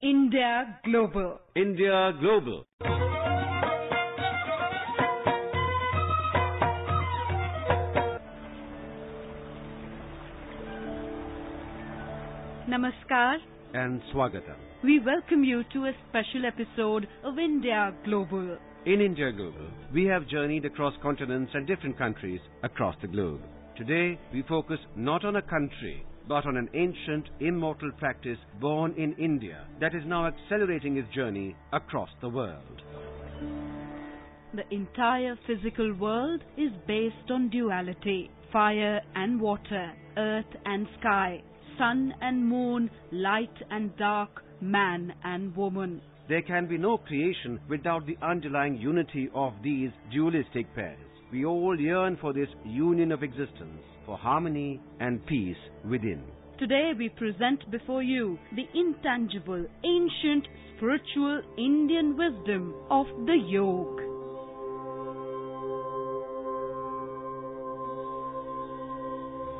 India Global. India Global. Namaskar And Swagatam. We welcome you to a special episode of India Global. In India Global, we have journeyed across continents and different countries across the globe. Today, we focus not on a country, but on an ancient, immortal practice born in India that is now accelerating its journey across the world. The entire physical world is based on duality: fire and water, earth and sky, sun and moon, light and dark, man and woman. There can be no creation without the underlying unity of these dualistic pairs. We all yearn for this union of existence, for harmony and peace within. Today we present before you the intangible, ancient, spiritual Indian wisdom of the yoga.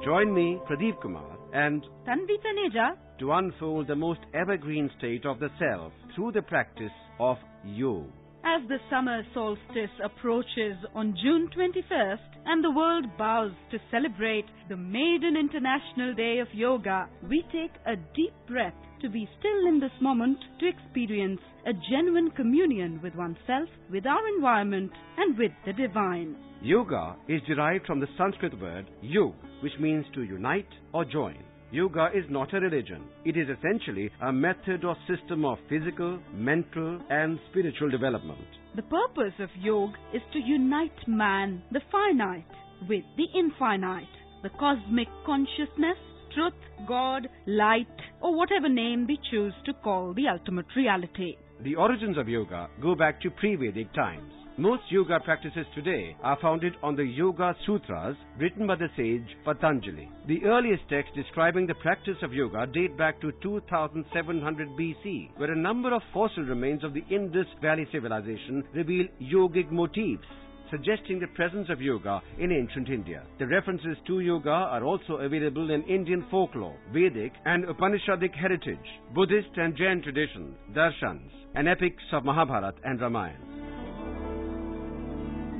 Join me, Pradeep Kumar, and Tanvi Taneja, to unfold the most evergreen state of the self through the practice of yoga. as the summer solstice approaches on June 21st and the world bows to celebrate the maiden International Day of Yoga, we take a deep breath to be still in this moment to experience a genuine communion with oneself, with our environment, and with the divine. Yoga is derived from the Sanskrit word yug, which means to unite or join. Yoga is not a religion. It is essentially a method or system of physical, mental, and spiritual development. The purpose of yoga is to unite man, the finite, with the infinite, the cosmic consciousness, truth, God, light, or whatever name we choose to call the ultimate reality. The origins of yoga go back to pre-Vedic times. Most yoga practices today are founded on the Yoga Sutras written by the sage Patanjali. The earliest texts describing the practice of yoga date back to 2700 BC, where a number of fossil remains of the Indus Valley civilization reveal yogic motifs, suggesting the presence of yoga in ancient India. The references to yoga are also available in Indian folklore, Vedic and Upanishadic heritage, Buddhist and Jain traditions, darshans, and epics of Mahabharata and Ramayana.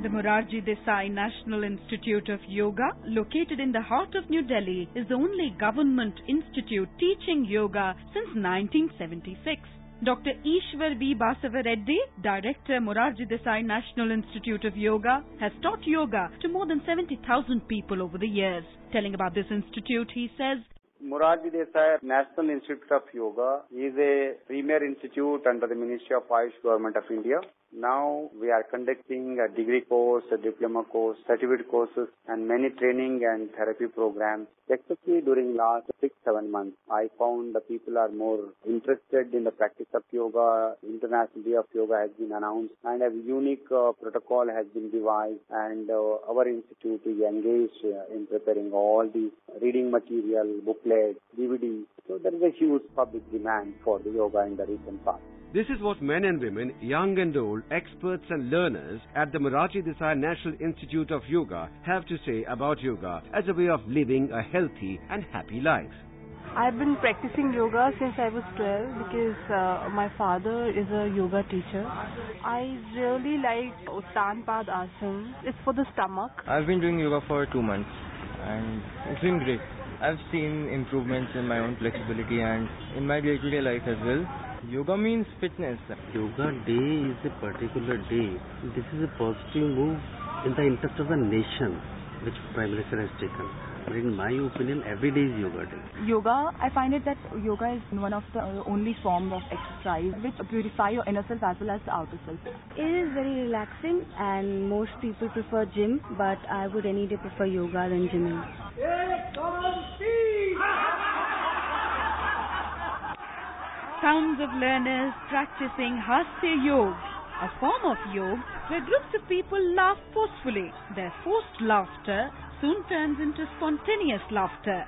The Morarji Desai National Institute of Yoga, located in the heart of New Delhi, is the only government institute teaching yoga since 1976. Dr. Ishwar V. Basavareddy, Director, Morarji Desai National Institute of Yoga, has taught yoga to more than 70,000 people over the years. Telling about this institute, he says, Morarji Desai National Institute of Yoga is a premier institute under the Ministry of Ayush Government of India. Now we are conducting a degree course, a diploma course, certificate courses and many training and therapy programs. Especially during last 6-7 months, I found the people are more interested in the practice of yoga. International Day of Yoga has been announced and a unique protocol has been devised, and our institute is engaged in preparing all these reading material, booklets, DVDs. So there is a huge public demand for the yoga in the recent past. This is what men and women, young and old, experts and learners at the Morarji Desai National Institute of Yoga have to say about yoga as a way of living a healthy and happy life. I've been practicing yoga since I was 12 because my father is a yoga teacher. I really like Uttan Pad Asana. It's for the stomach. I've been doing yoga for 2 months and it's been great. I've seen improvements in my own flexibility and in my day-to-day life as well. Yoga means fitness. Yoga Day is a particular day. This is a positive move in the interest of the nation which Prime Minister has taken. But in my opinion, every day is Yoga Day. Yoga, I find it that yoga is one of the only form of exercise which purify your inner self as well as the outer self. It is very relaxing and most people prefer gym, but I would any day prefer yoga than gymming. sounds of learners practicing Hasya Yoga, a form of yoga where groups of people laugh forcefully. Their forced laughter soon turns into spontaneous laughter.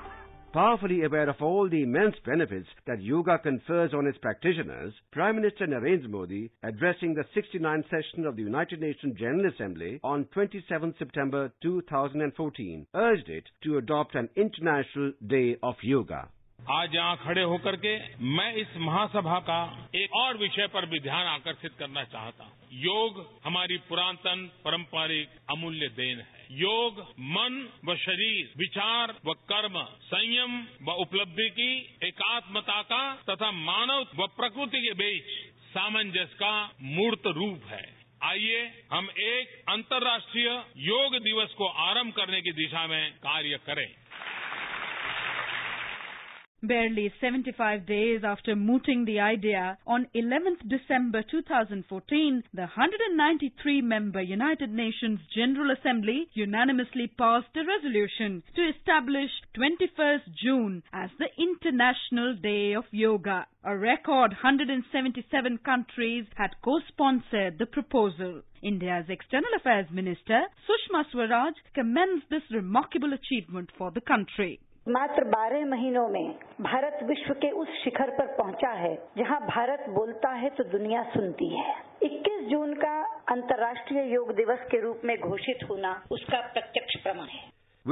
Powerfully aware of all the immense benefits that yoga confers on its practitioners, Prime Minister Narendra Modi, addressing the 69th session of the United Nations General Assembly on 27 September 2014, urged it to adopt an International Day of Yoga. आज यहाँ खड़े होकर के मैं इस महासभा का एक और विषय पर भी ध्यान आकर्षित करना चाहता हूँ। योग हमारी पुरातन पारंपरिक अमूल्य देन है। योग मन व शरीर, विचार व कर्म, संयम व उपलब्धि की एकात्मता का तथा मानव व प्रकृति के बीच सामंजस्य का मूर्त रूप है। आइए हम एक अंतर्राष्ट्रीय योग दिवस को आरंभ करने की दिशा में कार्य करें। Barely 75 days after mooting the idea, on 11th December 2014, the 193-member United Nations General Assembly unanimously passed a resolution to establish 21st June as the International Day of Yoga. A record 177 countries had co-sponsored the proposal. India's External Affairs Minister, Sushma Swaraj, commends this remarkable achievement for the country. मात्र 12 महीनों में भारत विश्व के उस शिखर पर पहुंचा है जहां भारत बोलता है तो दुनिया सुनती है। 21 जून का अंतर्राष्ट्रीय योग दिवस के रूप में घोषित होना उसका प्रत्यक्ष प्रमाण है।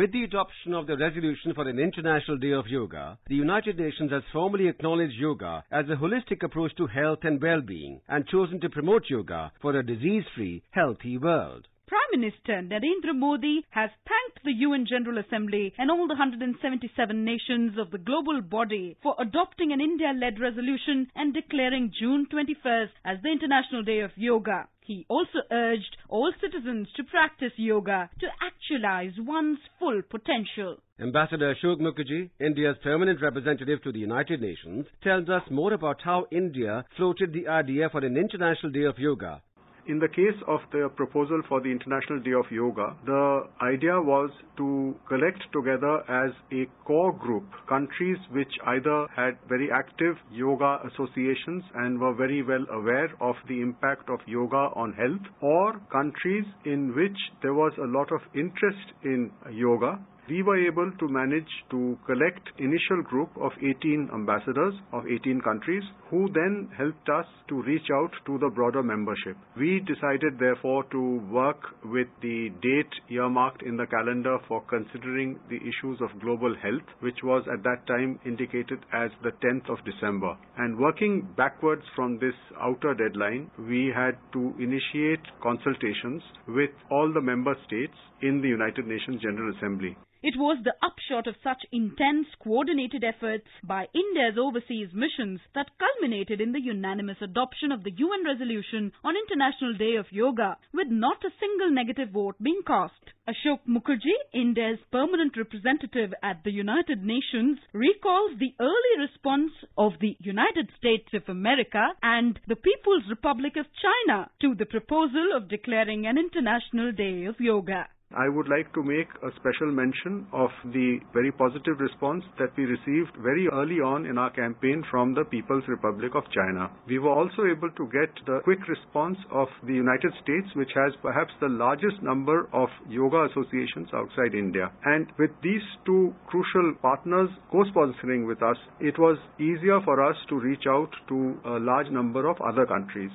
With the adoption of the resolution for an International Day of Yoga, the United Nations has formally acknowledged yoga as a holistic approach to health and well-being and chosen to promote yoga for a disease-free, healthy world. Prime Minister Narendra Modi has thanked the UN General Assembly and all the 177 nations of the global body for adopting an India-led resolution and declaring June 21st as the International Day of Yoga. He also urged all citizens to practice yoga to actualize one's full potential. Ambassador Ashok Mukherjee, India's permanent representative to the United Nations, tells us more about how India floated the idea for an International Day of Yoga. In the case of the proposal for the International Day of Yoga, the idea was to collect together as a core group countries which either had very active yoga associations and were very well aware of the impact of yoga on health, or countries in which there was a lot of interest in yoga. We were able to manage to collect initial group of 18 ambassadors of 18 countries who then helped us to reach out to the broader membership. We decided therefore to work with the date earmarked in the calendar for considering the issues of global health, which was at that time indicated as the 10th of December. And working backwards from this outer deadline, we had to initiate consultations with all the member states in the United Nations General Assembly. It was the upshot of such intense, coordinated efforts by India's overseas missions that culminated in the unanimous adoption of the UN resolution on International Day of Yoga, with not a single negative vote being cast. Ashok Mukherjee, India's permanent representative at the United Nations, recalls the early response of the United States of America and the People's Republic of China to the proposal of declaring an International Day of Yoga. I would like to make a special mention of the very positive response that we received very early on in our campaign from the People's Republic of China. We were also able to get the quick response of the United States, which has perhaps the largest number of yoga associations outside India. And with these two crucial partners co-sponsoring with us, it was easier for us to reach out to a large number of other countries.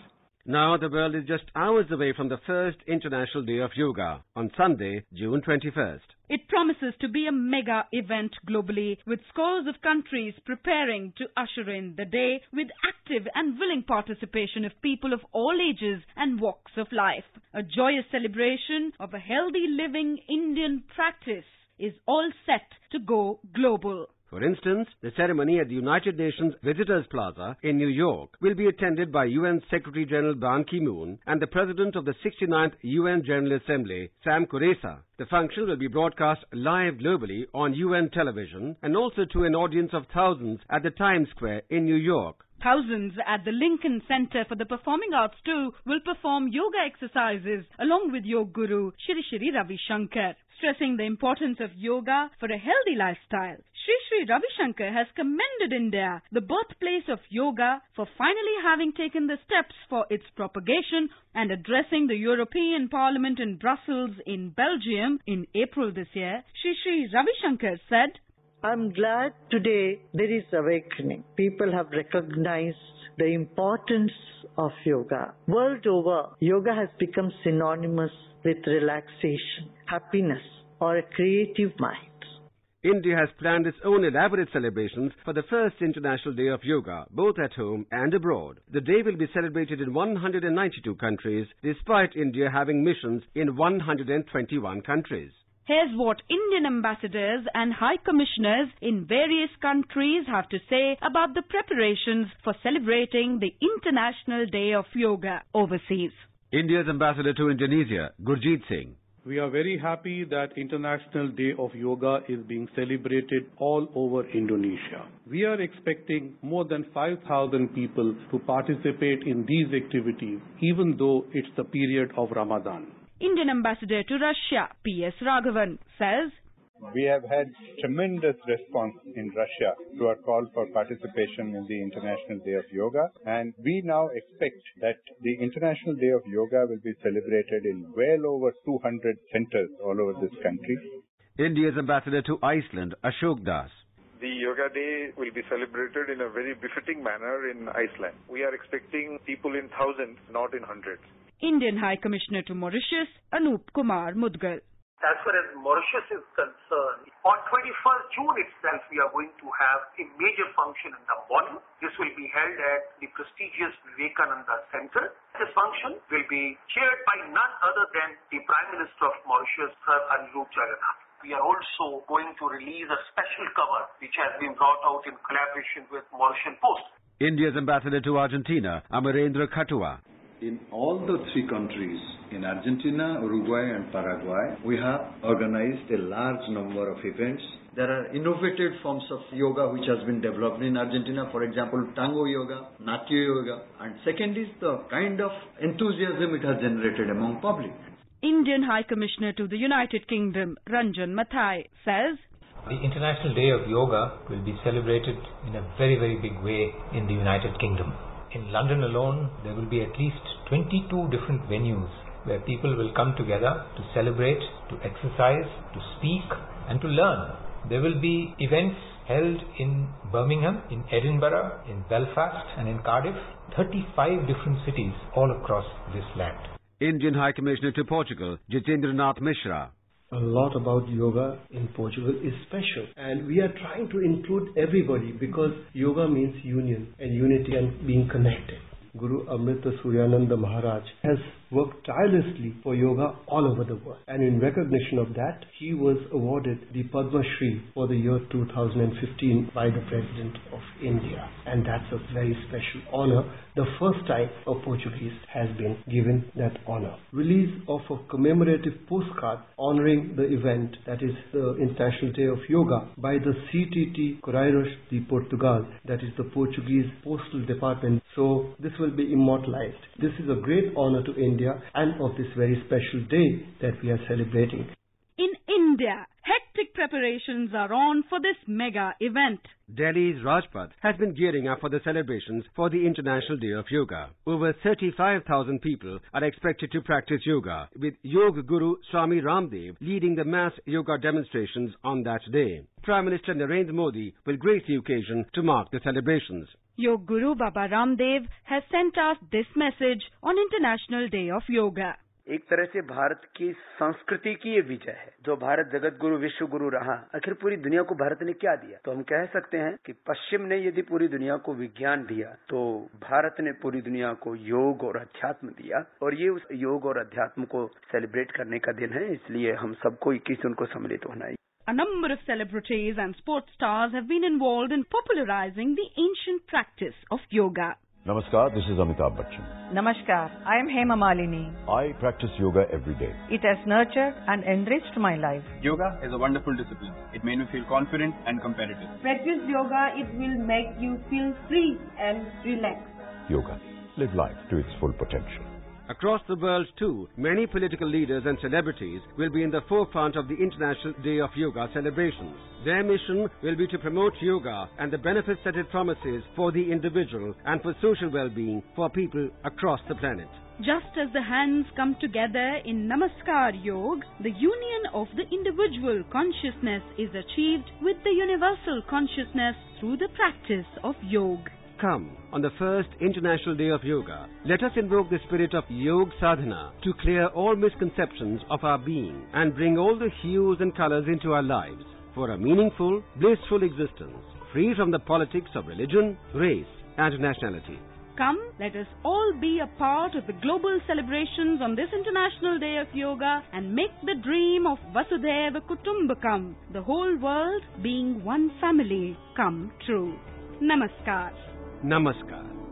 Now the world is just hours away from the first International Day of Yoga on Sunday, June 21st. It promises to be a mega event globally, with scores of countries preparing to usher in the day with active and willing participation of people of all ages and walks of life. A joyous celebration of a healthy living Indian practice is all set to go global. For instance, the ceremony at the United Nations Visitors Plaza in New York will be attended by UN Secretary-General Ban Ki-moon and the President of the 69th UN General Assembly, Sam Kutesa. The function will be broadcast live globally on UN television and also to an audience of thousands at the Times Square in New York. Thousands at the Lincoln Center for the Performing Arts too will perform yoga exercises along with Yoga Guru Shri Shri Ravi Shankar. Stressing the importance of yoga for a healthy lifestyle, Shri Shri Ravi Shankar has commended India, the birthplace of yoga, for finally having taken the steps for its propagation, and addressing the European Parliament in Brussels in Belgium in April this year. Shri Shri Ravi Shankar said, I'm glad today there is awakening. People have recognized the importance of yoga. World over, yoga has become synonymous with relaxation, happiness, or a creative mind. India has planned its own elaborate celebrations for the first International Day of Yoga, both at home and abroad. The day will be celebrated in 192 countries, despite India having missions in 121 countries. Here's what Indian ambassadors and high commissioners in various countries have to say about the preparations for celebrating the International Day of Yoga overseas. India's ambassador to Indonesia, Gurjeet Singh. We are very happy that International Day of Yoga is being celebrated all over Indonesia. We are expecting more than 5,000 people to participate in these activities, even though it's the period of Ramadan. Indian ambassador to Russia, P.S. Raghavan, says, we have had tremendous response in Russia to our call for participation in the International Day of Yoga, and we now expect that the International Day of Yoga will be celebrated in well over 200 centers all over this country. India's ambassador to Iceland, Ashok Das. The Yoga Day will be celebrated in a very befitting manner in Iceland. We are expecting people in thousands, not in hundreds. Indian High Commissioner to Mauritius, Anup Kumar Mudgal. As far as Mauritius is concerned, on 21st June itself, we are going to have a major function in the morning. This will be held at the prestigious Vivekananda Center. This function will be chaired by none other than the Prime Minister of Mauritius, Sir Anirudh Jagannath. We are also going to release a special cover which has been brought out in collaboration with Mauritian Post. India's ambassador to Argentina, Amarendra Khatua. In all the three countries, in Argentina, Uruguay and Paraguay, we have organized a large number of events. There are innovative forms of yoga which has been developed in Argentina, for example, Tango Yoga, Natya Yoga, and second is the kind of enthusiasm it has generated among public. Indian High Commissioner to the United Kingdom, Ranjan Mathai, says, the International Day of Yoga will be celebrated in a very, very big way in the United Kingdom. In London alone, there will be at least 22 different venues where people will come together to celebrate, to exercise, to speak and to learn. There will be events held in Birmingham, in Edinburgh, in Belfast and in Cardiff, 35 different cities all across this land. Indian High Commissioner to Portugal, Jitendranath Mishra. A lot about yoga in Portugal is special, and we are trying to include everybody because yoga means union and unity and being connected. Guru Amrita Suryananda Maharaj has worked tirelessly for yoga all over the world, and in recognition of that, he was awarded the Padma Shri for the year 2015 by the President of India, and that's a very special honor. The first time a Portuguese has been given that honor. Release of a commemorative postcard honoring the event, that is the International Day of Yoga, by the CTT Correios de Portugal, that is the Portuguese Postal Department. So this will be immortalized. This is a great honor to India and of this very special day that we are celebrating. In India, hectic preparations are on for this mega event. Delhi's Rajpath has been gearing up for the celebrations for the International Day of Yoga. Over 35,000 people are expected to practice yoga, with Yoga Guru Swami Ramdev leading the mass yoga demonstrations on that day. Prime Minister Narendra Modi will grace the occasion to mark the celebrations. Yoga Guru Baba Ramdev has sent us this message on International Day of Yoga. एक तरह से भारत की संस्कृति की ये विजय है, जो भारत जगत गुरु विश्व गुरु रहा। आखिर पूरी दुनिया को भारत ने क्या दिया? तो हम कह सकते हैं कि पश्चिम ने यदि पूरी दुनिया को विज्ञान दिया, तो भारत ने पूरी दुनिया को योग और अध्यात्म दिया, और ये उस योग और अध्यात्म को सेलिब्रेट करने का दिन है। इसलिए हम सबको 21 जून को सम्मिलित होना है। A number of celebrities and sports stars have been involved in popularizing the ancient practice of yoga. Namaskar, this is Amitabh Bachchan. Namaskar, I am Hema Malini. I practice yoga every day. It has nurtured and enriched my life. Yoga is a wonderful discipline. It made me feel confident and competitive. Practice yoga, it will make you feel free and relaxed. Yoga. Live life to its full potential. Across the world too, many political leaders and celebrities will be in the forefront of the International Day of Yoga celebrations. Their mission will be to promote yoga and the benefits that it promises for the individual and for social well-being for people across the planet. Just as the hands come together in Namaskar Yoga, the union of the individual consciousness is achieved with the universal consciousness through the practice of yoga. Come, on the first International Day of Yoga, let us invoke the spirit of Yoga Sadhana to clear all misconceptions of our being and bring all the hues and colors into our lives. for a meaningful, blissful existence, free from the politics of religion, race and nationality. Come, let us all be a part of the global celebrations on this International Day of Yoga and make the dream of Vasudhaiva Kutumbakam, the whole world being one family, come true. Namaskar. Namaskar.